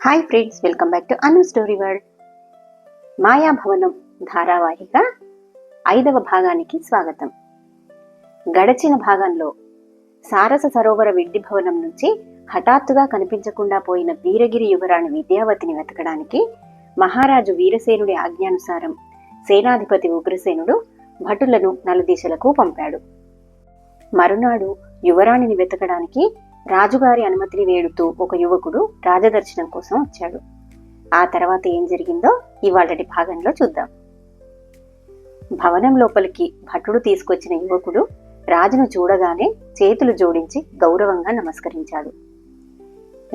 Hi friends, welcome back to Anu story world. మాయాభవనం ధారావాహిక 5వ భాగానికి స్వాగతం. గడచిన భాగంలో సారస సరోవర విడ్డి భవనం నుంచి హఠాత్తుగా కనిపించకుండా పోయిన వీరగిరి యువరాణి విద్యావతిని వెతకడానికి మహారాజు వీరసేనుడి ఆజ్ఞానుసారం సేనాధిపతి ఉగ్రసేనుడు భటులను నలుదిశలకు పంపాడు. మరునాడు యువరాణిని వెతకడానికి రాజుగారి అనుమతిని వేడుతూ ఒక యువకుడు రాజదర్శనం కోసం వచ్చాడు. ఆ తర్వాత ఏం జరిగిందో ఇవాళటి భాగంలో చూద్దాం. భవనం లోపలికి భటుడు తీసుకొచ్చిన యువకుడు రాజును చూడగానే చేతులు జోడించి గౌరవంగా నమస్కరించాడు.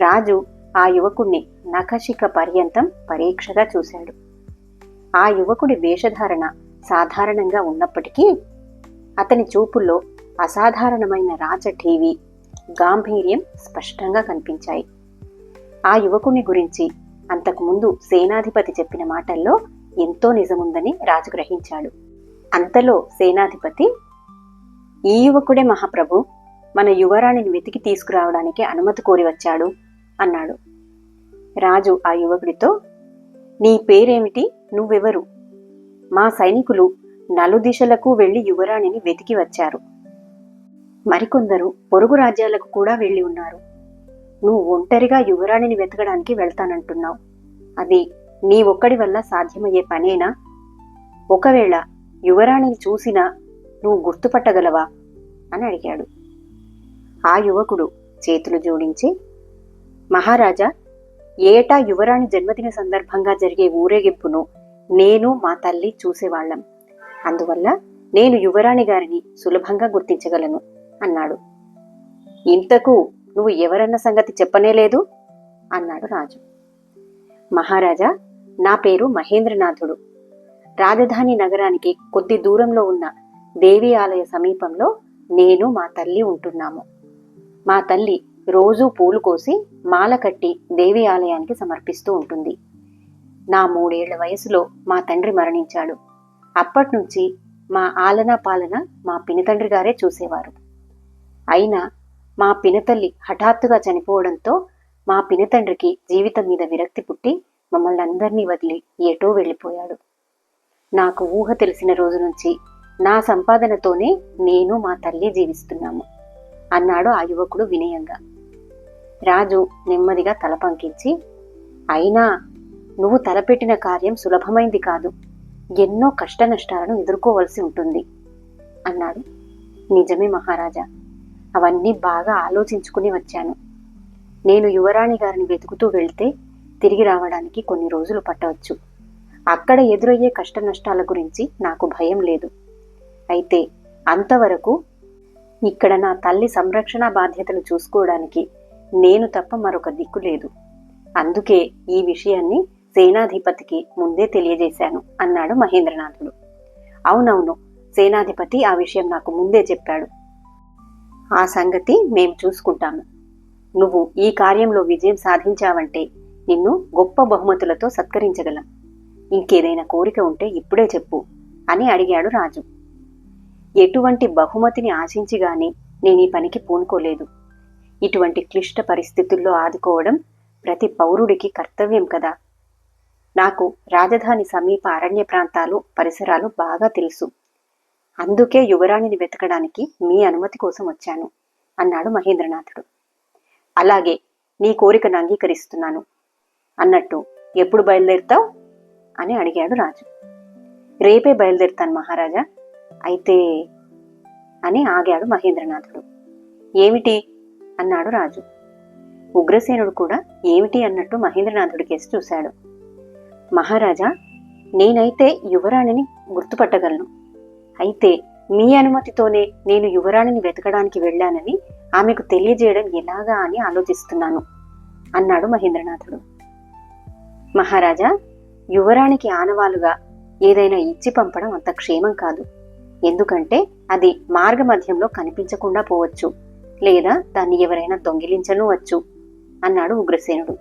రాజు ఆ యువకుణ్ణి నఖశిఖ పర్యంతం పరీక్షగా చూశాడు. ఆ యువకుడి వేషధారణ సాధారణంగా ఉన్నప్పటికీ అతని చూపుల్లో అసాధారణమైన రాచఠీవి, గాంభీర్యం స్పష్టంగా కనిపించాయి. ఆ యువకుని గురించి అంతకుముందు సేనాధిపతి చెప్పిన మాటల్లో ఎంతో నిజముందని రాజు గ్రహించాడు. అంతలో సేనాధిపతి, ఈ యువకుడే మహాప్రభు, మన యువరాణిని వెతికి తీసుకురావడానికి అనుమతి కోరి వచ్చాడు అన్నాడు. రాజు ఆ యువకుడితో, నీ పేరేమిటి, నువ్వెవరు? మా సైనికులు నలుదిశలకు వెళ్లి యువరాణిని వెతికి వచ్చారు. మరికొందరు పొరుగు రాజ్యాలకు కూడా వెళ్లి ఉన్నారు. నువ్వు ఒంటరిగా యువరాణిని వెతకడానికి వెళ్తానంటున్నావు. అది నీ ఒక్కడి వల్ల సాధ్యమయ్యే పనేనా? ఒకవేళ యువరాణిని చూసినా నువ్వు గుర్తుపట్టగలవా అని అడిగాడు. ఆ యువకుడు చేతులు జోడించి, మహారాజా, ఏటా యువరాణి జన్మదిన సందర్భంగా జరిగే ఊరేగింపును నేను మా తల్లి చూసేవాళ్లం. అందువల్ల నేను యువరాణి గారిని సులభంగా గుర్తించగలను అన్నాడు. ఇంతకు నువ్వు ఎవరన్న సంగతి చెప్పనేలేదు అన్నాడు రాజు. మహారాజా, నా పేరు మహేంద్రనాథుడు. రాజధాని నగరానికి కొద్ది దూరంలో ఉన్న దేవి ఆలయ సమీపంలో నేను మా తల్లి ఉంటున్నాము. మా తల్లి రోజూ పూలు కోసి మాల కట్టి దేవి ఆలయానికి సమర్పిస్తూ ఉంటుంది. నా 3 ఏళ్ల వయసులో మా తండ్రి మరణించాడు. అప్పట్నుంచి మా ఆలనా పాలన మా పినతండ్రి గారే చూసేవారు. అయినా మా పినతల్లి హఠాత్తుగా చనిపోవడంతో మా పినతండ్రికి జీవితం మీద విరక్తి పుట్టి మమ్మల్ని అందరినీ వదిలి ఎటో వెళ్ళిపోయాడు. నాకు ఊహ తెలిసిన రోజు నుంచి నా సంపాదనతోనే నేను మా తల్లి జీవిస్తున్నాము అన్నాడు ఆ యువకుడు వినయంగా. రాజు నెమ్మదిగా తల పంకించి, అయినా నువ్వు తలపెట్టిన కార్యం సులభమైంది కాదు. ఎన్నో కష్ట నష్టాలను ఎదుర్కోవలసి ఉంటుంది అన్నాడు. నిజమే మహారాజా, అవన్నీ బాగా ఆలోచించుకుని వచ్చాను. నేను యువరాణి గారిని వెతుకుతూ వెళ్తే తిరిగి రావడానికి కొన్ని రోజులు పట్టవచ్చు. అక్కడ ఎదురయ్యే కష్ట నష్టాల గురించి నాకు భయం లేదు. అయితే అంతవరకు ఇక్కడ నా తల్లి సంరక్షణ బాధ్యతలు చూసుకోవడానికి నేను తప్ప మరొక దిక్కు లేదు. అందుకే ఈ విషయాన్ని సేనాధిపతికి ముందే తెలియజేశాను అన్నాడు మహేంద్రనాథుడు. అవునవును, సేనాధిపతి ఆ విషయం నాకు ముందే చెప్పాడు. ఆ సంగతి మేం చూసుకుంటాము. నువ్వు ఈ కార్యంలో విజయం సాధించావంటే నిన్ను గొప్ప బహుమతులతో సత్కరించగలం. ఇంకేదైనా కోరిక ఉంటే ఇప్పుడే చెప్పు అని అడిగాడు రాజు. ఎటువంటి బహుమతిని ఆశించిగాని నేను ఈ పనికి పూనుకోలేదు. ఇటువంటి క్లిష్ట పరిస్థితుల్లో ఆదుకోవడం ప్రతి పౌరుడికి కర్తవ్యం కదా. నాకు రాజధాని సమీప అరణ్య ప్రాంతాలు, పరిసరాలు బాగా తెలుసు. అందుకే యువరాణిని వెతకడానికి మీ అనుమతి కోసం వచ్చాను అన్నాడు మహేంద్రనాథుడు. అలాగే, నీ కోరికను అంగీకరిస్తున్నాను. అన్నట్టు ఎప్పుడు బయలుదేరుతావు అని అడిగాడు రాజు. రేపే బయలుదేరుతాను మహారాజా. అయితే అని ఆగాడు మహేంద్రనాథుడు. ఏమిటి అన్నాడు రాజు. ఉగ్రసేనుడు కూడా ఏమిటి అన్నట్టు మహేంద్రనాథుడి కేసి చూశాడు. మహారాజా, నేనైతే యువరాణిని గుర్తుపట్టగలను. అయితే మీ అనుమతితోనే నేను యువరాణిని వెతకడానికి వెళ్ళానని ఆమెకు తెలియజేయడం ఎలాగా అని ఆలోచిస్తున్నాను అన్నాడు మహేంద్రనాథుడు. మహారాజా, యువరాణికి ఆనవాలుగా ఏదైనా ఇచ్చి పంపడం అంత క్షేమం కాదు. ఎందుకంటే అది మార్గ మధ్యంలో కనిపించకుండా పోవచ్చు, లేదా దాన్ని ఎవరైనా దొంగిలించను వచ్చు అన్నాడు ఉగ్రసేనుడు.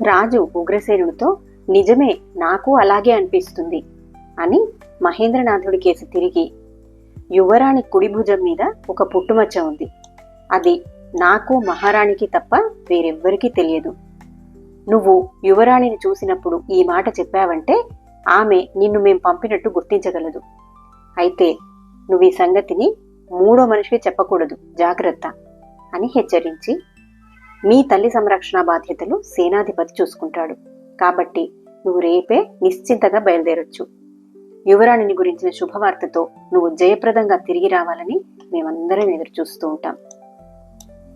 రాజు ఉగ్రసేనుడితో, నిజమే, నాకు అలాగే అనిపిస్తుంది అని మహేంద్రనాథుడి కేసి తిరిగి, యువరాణి కుడి భుజం మీద ఒక పుట్టుమచ్చ ఉంది. అది నాకు మహారాణికి తప్ప వేరెవ్వరికీ తెలియదు. నువ్వు యువరాణిని చూసినప్పుడు ఈ మాట చెప్పావంటే ఆమె నిన్ను మేం పంపినట్టు గుర్తించగలదు. అయితే నువ్వు ఈ సంగతిని మూడో మనిషికి చెప్పకూడదు, జాగ్రత్త అని హెచ్చరించి, మీ తల్లి సంరక్షణ బాధ్యతలు సేనాధిపతి చూసుకుంటాడు. కాబట్టి నువ్వు రేపే నిశ్చింతగా బయలుదేరొచ్చు. యువరాణిని గురించిన శుభవార్తతో నువ్వు జయప్రదంగా తిరిగి రావాలని మేమందరం ఎదురు చూస్తూ ఉంటాం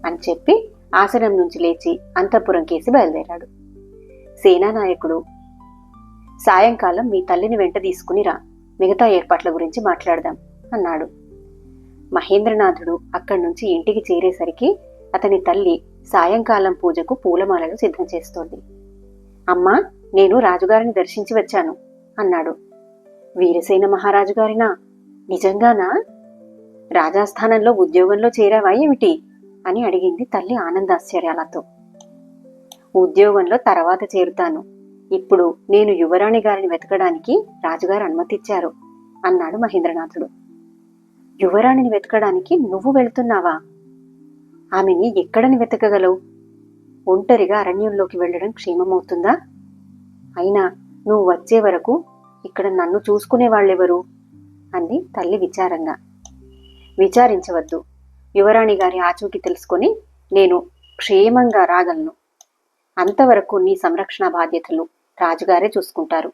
అని చెప్పి ఆసనం నుంచి లేచి అంతఃపురం కేసి బయలుదేరాడు. సేనానాయకుడు, సాయంకాలం మీ తల్లిని వెంట తీసుకుని రా, మిగతా ఏర్పాట్ల గురించి మాట్లాడదాం అన్నాడు. మహేంద్రనాథుడు అక్కడి నుంచి ఇంటికి చేరేసరికి అతని తల్లి సాయంకాలం పూజకు పూలమాలలు సిద్ధం చేస్తోంది. అమ్మా, నేను రాజుగారిని దర్శించి వచ్చాను అన్నాడు. వీరసేన మహారాజు గారినా? నిజంగానా? రాజాస్థానంలో ఉద్యోగంలో చేరావా ఏమిటి అని అడిగింది తల్లి ఆనందాశ్చర్యాలతో. ఉద్యోగంలో తర్వాత చేరుతాను. ఇప్పుడు నేను యువరాణి గారిని వెతకడానికి రాజుగారు అనుమతిచ్చారు అన్నాడు మహేంద్రనాథుడు. యువరాణిని వెతకడానికి నువ్వు వెళుతున్నావా? ఆమెని ఎక్కడని వెతకగలవు? ఒంటరిగా అరణ్యంలోకి వెళ్లడం క్షేమమవుతుందా? అయినా నువ్వు వచ్చే వరకు ఇక్కడ నన్ను చూసుకునే వాళ్ళెవరు అంది తల్లి విచారంగా. విచారించవద్దు. యువరాణి గారి ఆచూకీ తెలుసుకొని నేను క్షేమంగా రాగలను. అంతవరకు నీ సంరక్షణ బాధ్యతలు రాజుగారే చూసుకుంటారు.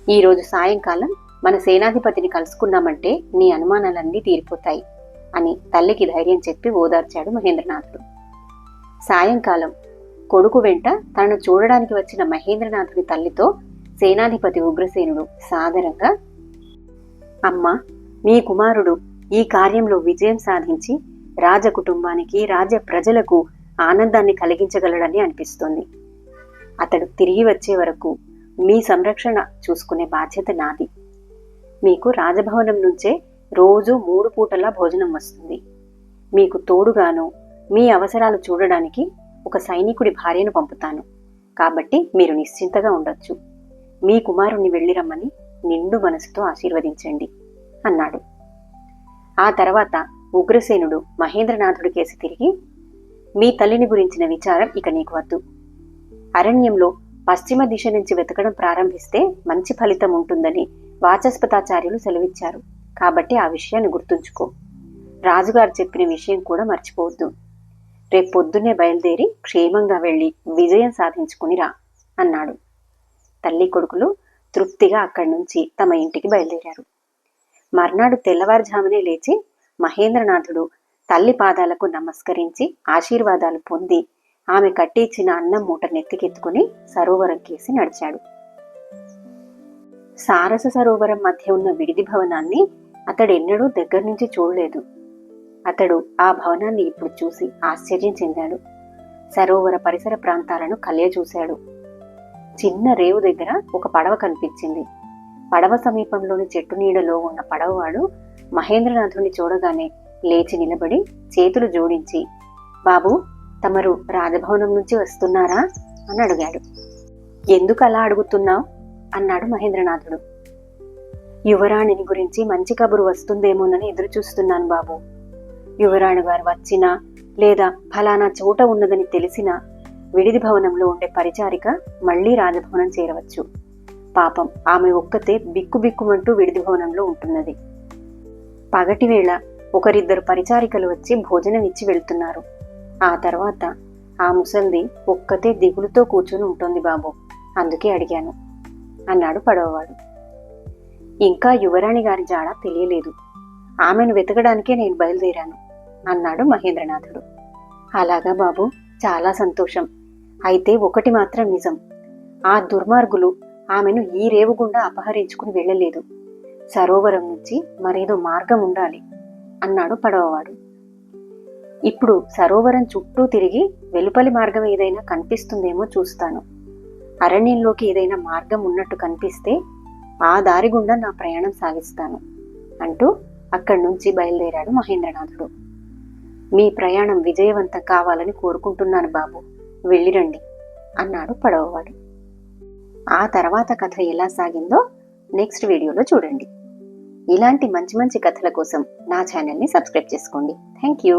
ఈరోజు సాయంకాలం మన సేనాధిపతిని కలుసుకున్నామంటే నీ అనుమానాలన్నీ తీరిపోతాయి అని తల్లికి ధైర్యం చెప్పి ఓదార్చాడు మహేంద్రనాథుడు. సాయంకాలం కొడుకు వెంట తనను చూడడానికి వచ్చిన మహేంద్రనాథుడి తల్లితో సేనాధిపతి ఉగ్రసేనుడు సాదరంగా, అమ్మా, మీ కుమారుడు ఈ కార్యంలో విజయం సాధించి రాజకుటుంబానికి, రాజ్య ప్రజలకు ఆనందాన్ని కలిగించగలడని అనిపిస్తోంది. అతడు తిరిగి వచ్చే వరకు మీ సంరక్షణ చూసుకునే బాధ్యత నాది. మీకు రాజభవనం నుంచే రోజు 3 పూటలా భోజనం వస్తుంది. మీకు తోడుగాను మీ అవసరాలు చూడడానికి ఒక సైనికుడి భార్యను పంపుతాను. కాబట్టి మీరు నిశ్చింతగా ఉండొచ్చు. మీ కుమారుణ్ణి వెళ్ళిరమ్మని నిండు మనసుతో ఆశీర్వదించండి అన్నాడు. ఆ తర్వాత ఉగ్రసేనుడు మహేంద్రనాథుడి కేసి తిరిగి, మీ తల్లిని గురించిన విచారం ఇక నీకు వద్దు. అరణ్యంలో పశ్చిమ దిశ నుంచి వెతకడం ప్రారంభిస్తే మంచి ఫలితం ఉంటుందని వాచస్పతాచార్యులు సెలవిచ్చారు. కాబట్టి ఆ విషయాన్ని గుర్తుంచుకో. రాజుగారు చెప్పిన విషయం కూడా మర్చిపోవద్దు. రేపు పొద్దున్నే బయలుదేరి క్షేమంగా వెళ్లి విజయం సాధించుకుని రా అన్నాడు. తల్లి కొడుకులు తృప్తిగా అక్కడి నుంచి తమ ఇంటికి బయలుదేరారు. మర్నాడు తెల్లవారుజామునే లేచి మహేంద్రనాథుడు తల్లి పాదాలకు నమస్కరించి ఆశీర్వాదాలు పొంది ఆమె కట్టి ఇచ్చిన అన్నం మూట నెత్తికెత్తుకుని సరోవరం కేసి నడిచాడు. సారస సరోవరం మధ్య ఉన్న విడిది భవనాన్ని అతడెన్నడూ దగ్గర నుంచి చూడలేదు. అతడు ఆ భవనాన్ని ఇప్పుడు చూసి ఆశ్చర్యం చెందాడు. సరోవర పరిసర ప్రాంతాలను చూశాడు. చిన్న రేవు దగ్గర ఒక పడవ కనిపించింది. పడవ సమీపంలోని చెట్టు నీడలో ఉన్న పడవవాడు మహేంద్రనాథుని చూడగానే లేచి నిలబడి చేతులు జోడించి, బాబు, తమరు రాజభవనం నుంచి వస్తున్నారా అని అడిగాడు. ఎందుకు అలా అడుగుతున్నావు అన్నాడు మహేంద్రనాథుడు. యువరాణిని గురించి మంచి కబురు వస్తుందేమోనని ఎదురు చూస్తున్నాను బాబు. యువరాణి గారు వచ్చినా లేదా ఫలానా చోట ఉన్నదని తెలిసినా విడిది భవనంలో ఉండే పరిచారిక మళ్లీ రాజభవనం చేరవచ్చు. పాపం, ఆమె ఒక్కతే బిక్కుబిక్కుమంటూ విడిది భవనంలో ఉంటున్నది. పగటి వేళ ఒకరిద్దరు పరిచారికలు వచ్చి భోజనం ఇచ్చి వెళ్తున్నారు. ఆ తర్వాత ఆ ముసల్ది ఒక్కతే దిగులుతో కూర్చొని ఉంటుంది బాబు. అందుకే అడిగాను అన్నాడు పడవవాడు. ఇంకా యువరాణి గారి జాడ తెలియలేదు. ఆమెను వెతకడానికే నేను బయలుదేరాను అన్నాడు మహేంద్రనాథుడు. అలాగా బాబు, చాలా సంతోషం. అయితే ఒకటి మాత్రం నిజం, ఆ దుర్మార్గులు ఆమెను ఈ రేవు గుండా అపహరించుకుని వెళ్ళలేదు. సరోవరం నుంచి మరేదో మార్గం ఉండాలి అన్నాడు పడవవాడు. ఇప్పుడు సరోవరం చుట్టూ తిరిగి వెలుపలి మార్గం ఏదైనా కనిపిస్తుందేమో చూస్తాను. అరణ్యంలోకి ఏదైనా మార్గం ఉన్నట్టు కనిపిస్తే ఆ దారి గుండా నా ప్రయాణం సాగిస్తాను అంటూ అక్కడి నుంచి బయలుదేరాడు మహేంద్రనాథుడు. మీ ప్రయాణం విజయవంతం కావాలని కోరుకుంటున్నాను బాబు, వెళ్ళిరండి అన్నాడు పడవవాడు. ఆ తర్వాత కథ ఎలా సాగిందో నెక్స్ట్ వీడియోలో చూడండి. ఇలాంటి మంచి మంచి కథల కోసం నా ఛానల్ని సబ్స్క్రైబ్ చేసుకోండి. Thank you.